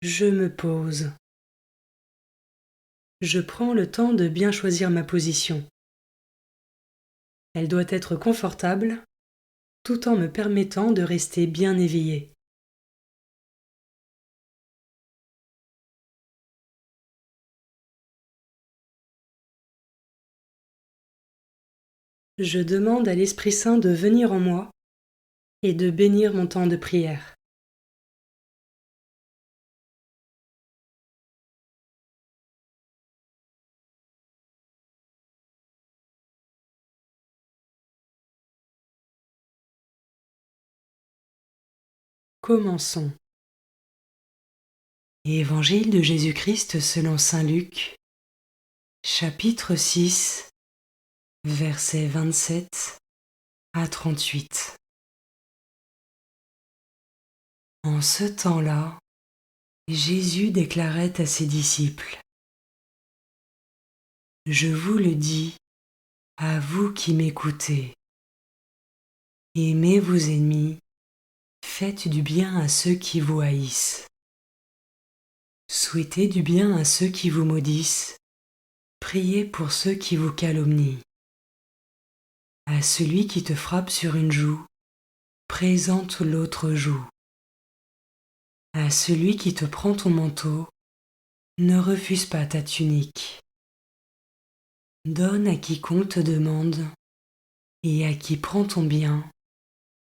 Je me pose. Je prends le temps de bien choisir ma position. Elle doit être confortable, tout en me permettant de rester bien éveillé. Je demande à l'Esprit Saint de venir en moi et de bénir mon temps de prière. Commençons. Évangile de Jésus-Christ selon saint Luc, chapitre 6, versets 27 à 38. En ce temps-là, Jésus déclarait à ses disciples : « Je vous le dis, à vous qui m'écoutez, aimez vos ennemis, faites du bien à ceux qui vous haïssent. Souhaitez du bien à ceux qui vous maudissent, priez pour ceux qui vous calomnient. À celui qui te frappe sur une joue, présente l'autre joue. À celui qui te prend ton manteau, ne refuse pas ta tunique. Donne à quiconque te demande, et à qui prend ton bien,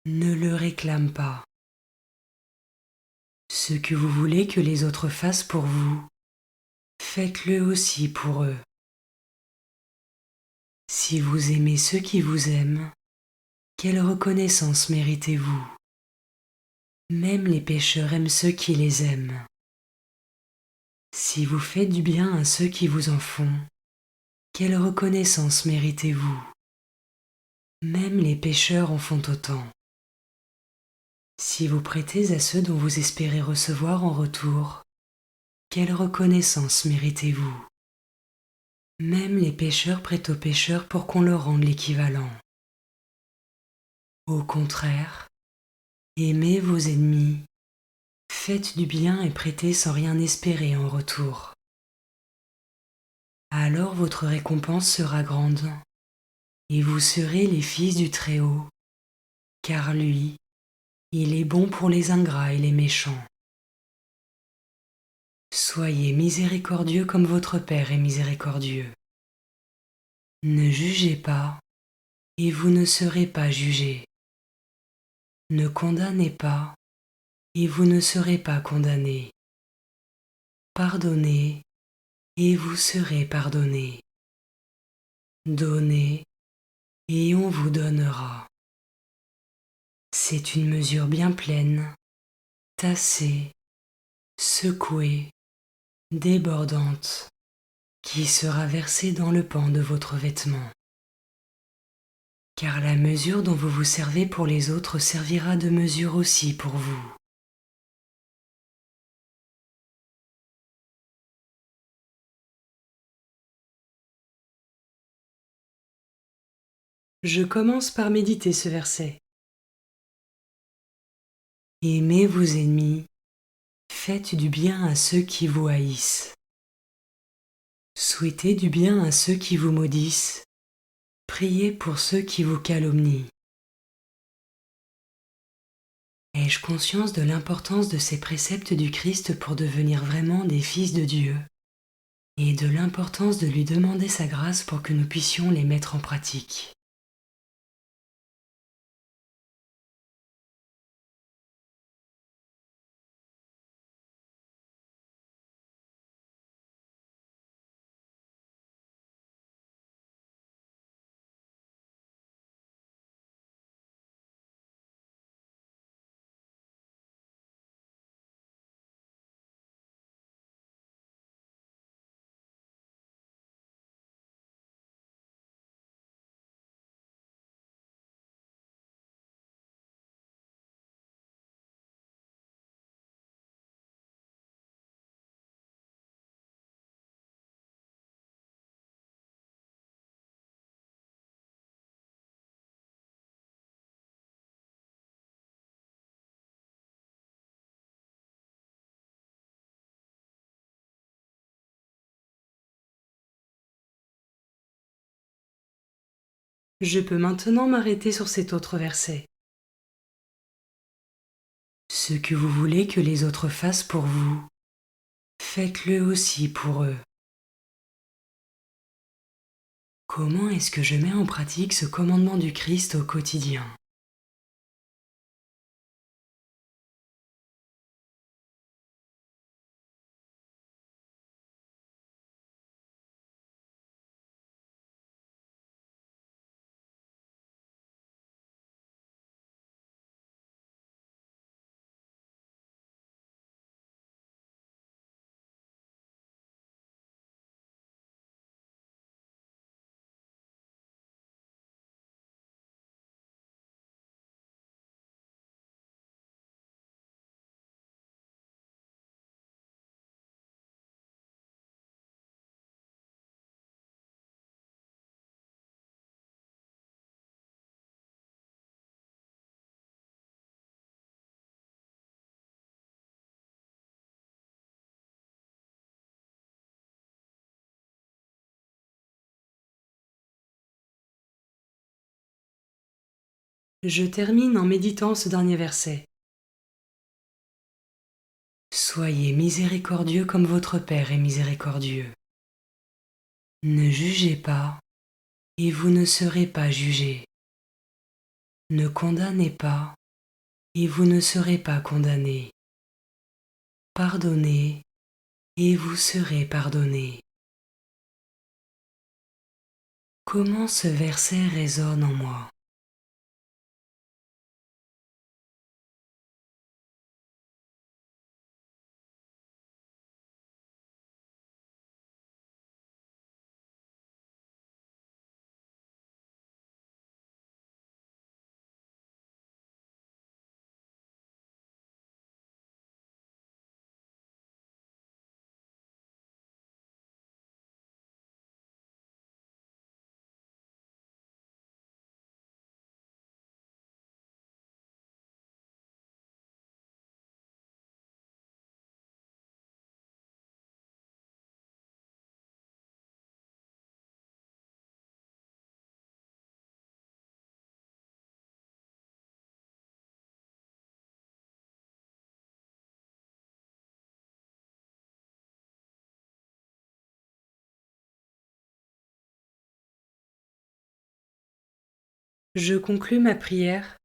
ne le réclame pas. Ce que vous voulez que les autres fassent pour vous, faites-le aussi pour eux. Si vous aimez ceux qui vous aiment, quelle reconnaissance méritez-vous ? Même les pécheurs aiment ceux qui les aiment. Si vous faites du bien à ceux qui vous en font, quelle reconnaissance méritez-vous ? Même les pécheurs en font autant. Si vous prêtez à ceux dont vous espérez recevoir en retour, quelle reconnaissance méritez-vous ? Même les pécheurs prêtent aux pécheurs pour qu'on leur rende l'équivalent. Au contraire, aimez vos ennemis, faites du bien et prêtez sans rien espérer en retour. Alors votre récompense sera grande, et vous serez les fils du Très-Haut, car lui, il est bon pour les ingrats et les méchants. Soyez miséricordieux comme votre Père est miséricordieux. Ne jugez pas, et vous ne serez pas jugés. Ne condamnez pas, et vous ne serez pas condamnés. Pardonnez, et vous serez pardonnés. Donnez, et on vous donnera. C'est une mesure bien pleine, tassée, secouée, débordante, qui sera versée dans le pan de votre vêtement. Car la mesure dont vous vous servez pour les autres servira de mesure aussi pour vous. Je commence par méditer ce verset. Aimez vos ennemis, faites du bien à ceux qui vous haïssent. Souhaitez du bien à ceux qui vous maudissent, priez pour ceux qui vous calomnient. Ai-je conscience de l'importance de ces préceptes du Christ pour devenir vraiment des fils de Dieu, et de l'importance de lui demander sa grâce pour que nous puissions les mettre en pratique ? Je peux maintenant m'arrêter sur cet autre verset. Ce que vous voulez que les autres fassent pour vous, faites-le aussi pour eux. Comment est-ce que je mets en pratique ce commandement du Christ au quotidien ? Je termine en méditant ce dernier verset. Soyez miséricordieux comme votre Père est miséricordieux. Ne jugez pas, et vous ne serez pas jugés. Ne condamnez pas, et vous ne serez pas condamnés. Pardonnez, et vous serez pardonnés. Comment ce verset résonne en moi ? Je conclus ma prière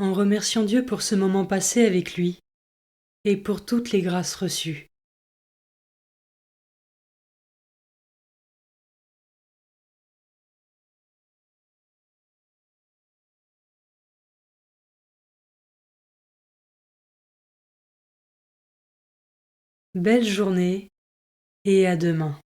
en remerciant Dieu pour ce moment passé avec lui et pour toutes les grâces reçues. Belle journée et à demain.